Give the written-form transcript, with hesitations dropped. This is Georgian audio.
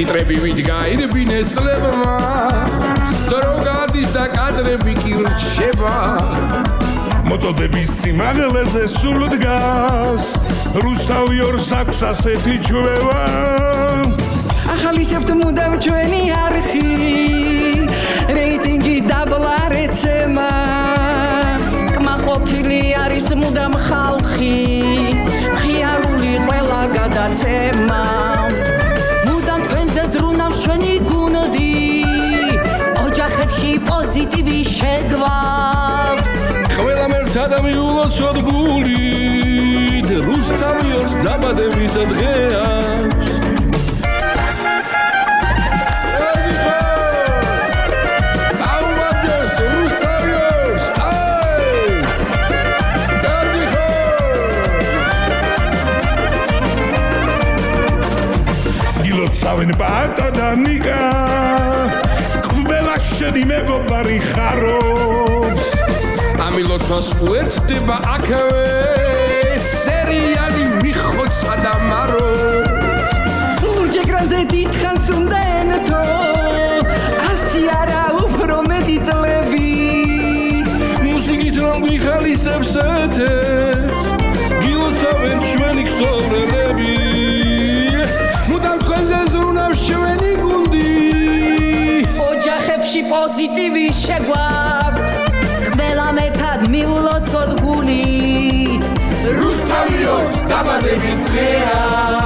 ტიტრები ვით გაირბინეს ლებმა დრო გადის და კადრები კი რჩება მოწოდების სიმაღლეზე სულ დგას რუსთავი ორს აქვს ასეთი ჩვევა ახალისებთ მუდამ ჩვენი არხი რეიტინგი დაბლა რეცემა კმაყოფილი არის მუდამ ხალხი ღიარული ყველა გადაცემა მუდამ თქვენზე ზრუნავს ჩვენი გუნდი ოჯახებში პოზიტივი შეგვაქვს ყველამ ერთად მიულოცოთ გულით რუსთავი ორს დაბადების დღე აქვს გილოცავენ პატა და ნიკა ყველა შენი მეგობარი ხარობს ამილოცვას უერთდება აქევე სერიალი მიხოცა და მარობს ლურჯ ეკრანზე დიდხანს უნდა ენთო ასი არა უფრო მეტი წლები მუსიკით რომ გვიხალისებს ეთერს გილოცავენ ჩვენი ქსოვრელები მუდამ თქვენზე ზრუნავს ჩვენი გუნდი ოჯახებში პოზიტივი შეგვაქვს ყველამ ერთად მიულოცოთ გულით რუსთავი ორს დაბადების დღეა